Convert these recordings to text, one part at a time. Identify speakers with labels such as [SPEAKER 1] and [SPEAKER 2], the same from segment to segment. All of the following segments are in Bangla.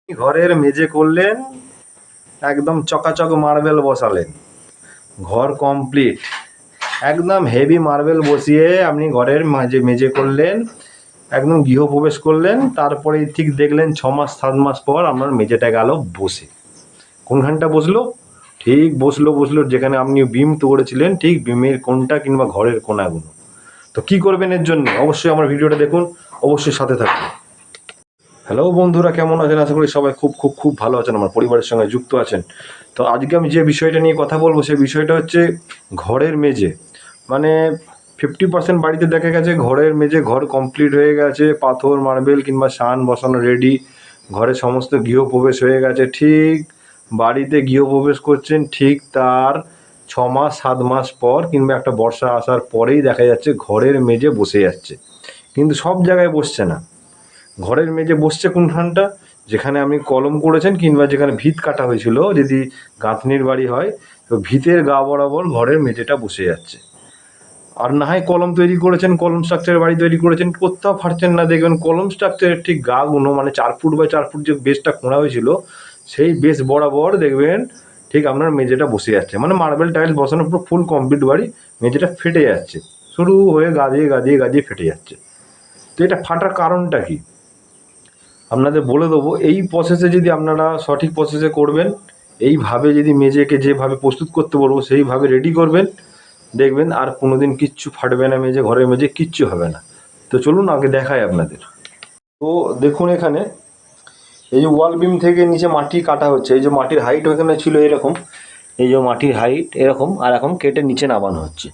[SPEAKER 1] ঘরের মেঝে করলেন, একদম চকাচক মার্বেল বসালেন, ঘর কমপ্লিট, একদম হেভি মার্বেল বসিয়ে আপনি ঘরের মাঝে মেঝে করলেন, একদম গৃহপ্রবেশ করলেন। তারপরে ঠিক দেখলেন 6 মাস 7 মাস পর আপনার মেঝেটা গেল বসে। কোনখানটা বসলো? ঠিক বসলো যেখানে আপনি বিম করেছিলেন, ঠিক বিমের কোণটা কিংবা ঘরের কোণাগুলো। তো কি করবেন এর জন্য? অবশ্যই আমার ভিডিওটা দেখুন, অবশ্যই সাথে থাকবেন। হ্যালো বন্ধুরা, কেমন আছেন? আশা করি সবাই খুব খুব খুব ভালো আছেন, আমার পরিবারের সঙ্গে যুক্ত আছেন। তো আজকে আমি যে বিষয়টা নিয়ে কথা বলবো, সেই বিষয়টা হচ্ছে ঘরের মেঝে। মানে 50% বাড়িতে দেখা গেছে ঘরের মেঝে, ঘর কমপ্লিট হয়ে গেছে, পাথর মার্বেল কিংবা সান বসানো রেডি, ঘরে সমস্ত গৃহপ্রবেশ হয়ে গেছে। ঠিক বাড়িতে গৃহপ্রবেশ করছেন, ঠিক তার 6 মাস 7 মাস পর কিংবা একটা বর্ষা আসার পরেই দেখা যাচ্ছে ঘরের মেঝে বসে যাচ্ছে। কিন্তু সব জায়গায় বসছে না। ঘরের মেঝে বসছে কোনখানটা? যেখানে আপনি কলম করেছেন কিংবা যেখানে ভিত কাটা হয়েছিল, যদি গাঁথনির বাড়ি হয়, তো ভিতের গা বরাবর ঘরের মেঝেটা বসে যাচ্ছে। আর না হয় কলম তৈরি করেছেন, কলম স্ট্রাকচারের বাড়ি তৈরি করেছেন, কোথাও ফাটছেন না। দেখবেন কলম স্ট্রাকচারের ঠিক গাগুলো, মানে 4 ফুট বাই 4 ফুট যে বেসটা খোঁড়া হয়েছিল, সেই বেস বরাবর দেখবেন ঠিক আপনার মেঝেটা বসে যাচ্ছে। মানে মার্বেল টাইলস বসানোর পুরো ফুল কমপ্লিট বাড়ি, মেঝেটা ফেটে যাচ্ছে, শুরু হয়ে গাজিয়ে ফেটে যাচ্ছে। তো এটা ফাটার কারণটা কি আপনাদের বলে দেবো। এই প্রসেসে যদি আপনারা সঠিক প্রসেসে করবেন, এইভাবে যদি মেঝেকে যেভাবে প্রস্তুত করতে বলবো সেইভাবে রেডি করবেন, দেখবেন আর কোনোদিন কিচ্ছু ফাটবে না মেঝে, ঘরের মেঝে কিচ্ছু হবে না। তো চলুন আগে দেখাই আপনাদের। তো দেখুন, এখানে এই যে ওয়াল বিম থেকে নিচে মাটি কাটা হচ্ছে, এই যে মাটির হাইট ওখানে ছিল এরকম, এই যে মাটির হাইট এরকম, আর এখন কেটে নিচে নামানো হচ্ছে।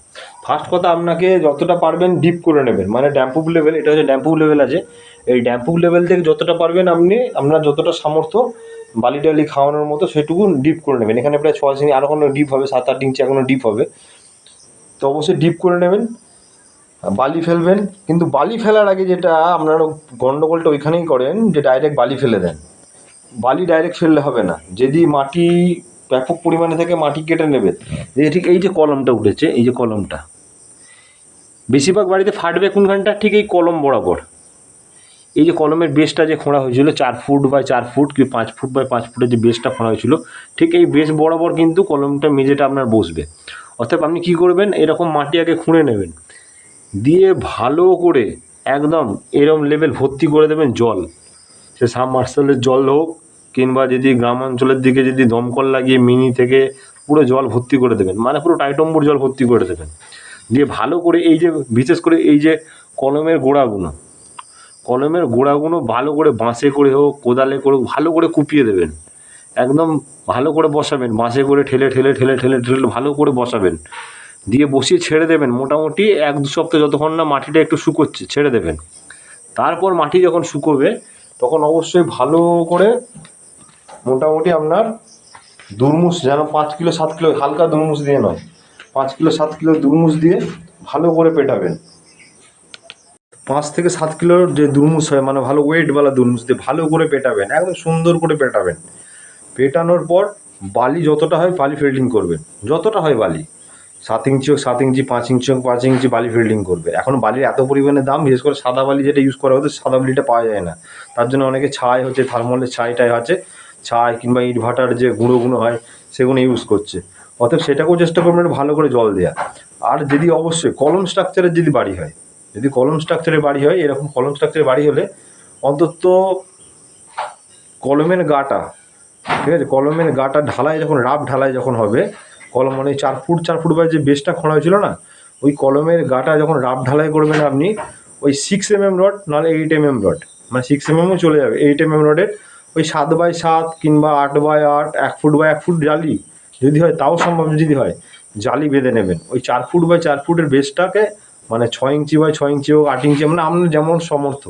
[SPEAKER 1] ফার্স্ট কথা, আপনাকে যতটা পারবেন ডিপ করে নেবেন, মানে ড্যাম্পুপ লেভেল, এটা হচ্ছে ড্যাম্পুপ লেভেল আছে। এই ড্যাম্পুপ লেভেল থেকে যতটা পারবেন আপনি, আপনার যতটা সামর্থ্য বালি টালি খাওয়ানোর মতো সেটুকু ডিপ করে নেবেন। এখানে প্রায় 6 ইঞ্চি, আরও কোনো ডিপ হবে, 7-8 ইঞ্চি এখনও ডিপ হবে। তো অবশ্যই ডিপ করে নেবেন, বালি ফেলবেন। কিন্তু বালি ফেলার আগে যেটা আপনারা গন্ডগোলটা ওইখানেই করেন, যে ডাইরেক্ট বালি ফেলে দেন। বালি ডাইরেক্ট ফেললে হবে না। যদি মাটি ব্যাপক পরিমাণে থেকে মাটি কেটে নেবেন। ঠিক এই যে কলমটা উঠেছে, এই যে কলমটা বেশিরভাগ বাড়িতে ফাটবে কোনখানটা? ঠিক এই কলম বরাবর। এই যে কলমের বেসটা যে খোঁড়া হয়েছিল 4 ফুট বাই 4 ফুট কি 5 ফুট বাই 5 ফুটের যে বেসটা খোঁড়া হয়েছিল, ঠিক এই বেস বরাবর কিন্তু কলমটা মেঝেটা আপনার বসবে। অর্থাৎ আপনি কী করবেন, এরকম মাটি আগে খুঁড়ে নেবেন, দিয়ে ভালো করে একদম এরম লেভেল ভর্তি করে দেবেন জল। সে সাবমার্সেলের জল হোক, কিংবা যদি গ্রামাঞ্চলের দিকে যদি দমকল লাগিয়ে মিনি থেকে পুরো জল ভর্তি করে দেবেন, মানে পুরো টাইটম্বুর জল ভর্তি করে দেবেন। দিয়ে ভালো করে এই যে বিশেষ করে এই যে কলমের গোড়াগুলো ভালো করে বাঁশে করে হোক, কোদালে করে ভালো করে কুপিয়ে দেবেন। একদম ভালো করে বসাবেন, বাঁশে করে ঠেলে ঠেলে ঠেলে ঠেলে ঠেলে ভালো করে বসাবেন। দিয়ে বসিয়ে ছেড়ে দেবেন মোটামুটি 1-2 সপ্তাহ, যতক্ষণ না মাটিটা একটু শুকোচ্ছে ছেড়ে দেবেন। তারপর মাটি যখন শুকোবে, তখন অবশ্যই ভালো করে মোটামুটি আপনার দুর্মুষ, যেন 5 কিলো 7 কিলো, হালকা দুর্মুষ দিয়ে নয়, 5 কিলো 7 কিলো দুর্মুষ দিয়ে ভালো করে পেটাবেন। 5 থেকে 7 কিলোর যে দুর্মুষ হয়, মানে ভালো ওয়েটওয়ালা দুর্মুষ দিয়ে ভালো করে পেটাবেন, একদম সুন্দর করে পেটাবেন। পেটানোর পর বালি যতটা হয় বালি ফিল্ডিং করবেন, যতটা হয় বালি, 7 ইঞ্চি হোক 7 ইঞ্চি, 5 ইঞ্চি হোক 5 ইঞ্চি বালি ফিল্ডিং করবে। এখন বালির এত পরিমাণে দাম, বিশেষ করে সাদা বালি যেটা ইউজ করা হতো, সাদা বালিটা পাওয়া যায় না। তার জন্য অনেকে ছাই হচ্ছে, থার্মলের ছাইটাই আছে, ছাই কিংবা ইট ভাটার যে গুঁড়োগুলো হয় সেগুলো ইউজ করছে। অতএব সেটাকেও চেষ্টা করবেন ভালো করে জল দেওয়া। আর যদি অবশ্যই কলম স্ট্রাকচারের যদি বাড়ি হয়, যদি কলম স্ট্রাকচারের বাড়ি হয়, এরকম কলম স্ট্রাকচারের বাড়ি হলে অন্তত কলমের গাটা, ঠিক আছে, কলমের গাটা ঢালাই যখন রাফ ঢালাই যখন হবে, কলম মানে 4 ফুট বাই যে বেসটা খোঁড়া হয়েছিল না, ওই কলমের গাটা যখন রাফ ঢালাই করবেন আপনি, ওই 6 mm রড নাহলে 8 mm রড, মানে 6 mmও চলে যাবে, 8 mm রডের ওই 7x7 কিংবা 8x8, 1 ফুট বাই 1 ফুট জালি যদি হয়, তাও সম্ভব যদি হয়, জালি বেঁধে নেবেন। ওই 4 ফুট বাই 4 ফুটের বেসটাকে, মানে 6 ইঞ্চি বাই 6 ইঞ্চি হোক, 8 ইঞ্চি, মানে আপনার যেমন সমর্থ।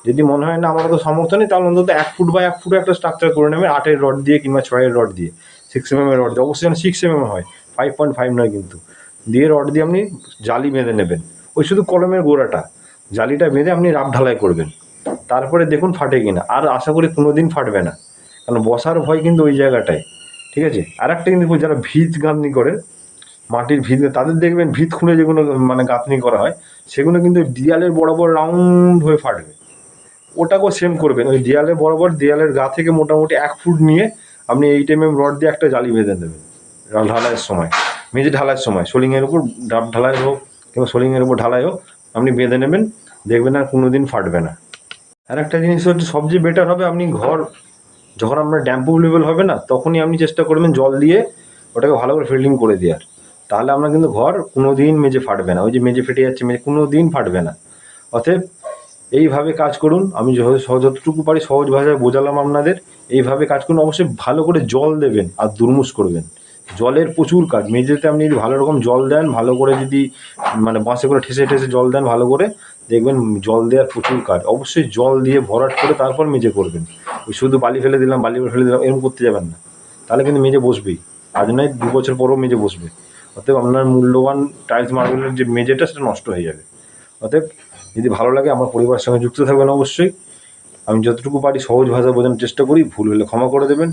[SPEAKER 1] যদি মনে হয় না আমার তো সামর্থ্য নেই, তাহলে অন্তত 1 ফুট বাই 1 ফুট একটা স্ট্রাকচার করে নেবে 8-এর রড দিয়ে কিংবা 6-এর রড দিয়ে, 6 mm রড দিয়ে, অবশ্যই যেন 6 mm হয়, 5.5 নয় কিন্তু। দিয়ে রড দিয়ে আপনি জালি বেঁধে নেবেন, ওই শুধু কলমের গোড়াটা, জালিটা বেঁধে আপনি রাফ ঢালাই করবেন। তারপরে দেখুন ফাটে কিনা, আর আশা করি কোনো দিন ফাটবে না, কারণ বসার ভয় কিন্তু ওই জায়গাটায়। ঠিক আছে, আর একটা কিন্তু যারা ভিত গাঁথনি করেন, মাটির ভিত, তাদের দেখবেন ভিত খুঁড়ে যেগুলো মানে গাঁথনি করা হয়, সেগুলো কিন্তু দেয়ালের বরাবর রাউন্ড হয়ে ফাটবে। ওটাকেও সেম করবেন। ওই দেয়ালে বরাবর দেয়ালের গা থেকে মোটামুটি 1 ফুট নিয়ে আপনি 8 mm রড দিয়ে একটা জালি বেঁধে দেবেন ঢালাইয়ের সময়, মেঝে ঢালাইয়ের সময়, সোলিংয়ের উপর ডাব ঢালাই হোক কিংবা সোলিংয়ের উপর ঢালাই হোক, আপনি বেঁধে নেবেন, দেখবেন আর কোনো দিন ফাটবে না। আর একটা জিনিস হচ্ছে সবচেয়ে বেটার হবে আপনি ঘর যখন আপনার ড্যাম্পু লেভেল হবে না তখনই আপনি চেষ্টা করবেন জল দিয়ে ওটাকে ভালো করে ফিল্ডিং করে দেওয়ার, তাহলে আপনার কিন্তু ঘর কোনো দিন মেঝে ফাটবে না। ওই যে মেঝে ফেটে যাচ্ছে, মেঝে কোনো দিন ফাটবে না। অতএব এইভাবে কাজ করুন। আমি যতটুকু পারি সহজ ভাষায় বোঝালাম আপনাদের। এইভাবে কাজ করুন, অবশ্যই ভালো করে জল দেবেন আর দুর্মুষ করবেন। জলের প্রচুর কাজ মেঝেতে, আপনি যদি ভালো রকম জল দেন, ভালো করে যদি মানে বাঁশে করে ঠেসে ঠেসে জল দেন ভালো করে, দেখবেন জল দেওয়ার প্রচুর কাজ। অবশ্যই জল দিয়ে ভরাট করে তারপর মেঝে করবেন। ওই শুধু বালি ফেলে দিলাম এরকম করতে যাবেন না, তাহলে কিন্তু মেঝে বসবেই, আজ নয় 2 বছর পরেও মেঝে বসবে। অতএব আপনার মূল্যবান টাইলস মার্বেলের যে মেঝেটা সেটা নষ্ট হয়ে যাবে। অতএব যদি ভালো লাগে আমার পরিবারের সঙ্গে যুক্ত থাকবেন অবশ্যই। আমি যতটুকু পারি সহজ ভাষায় বোঝানোর চেষ্টা করি, ভুল হলে ক্ষমা করে দেবেন।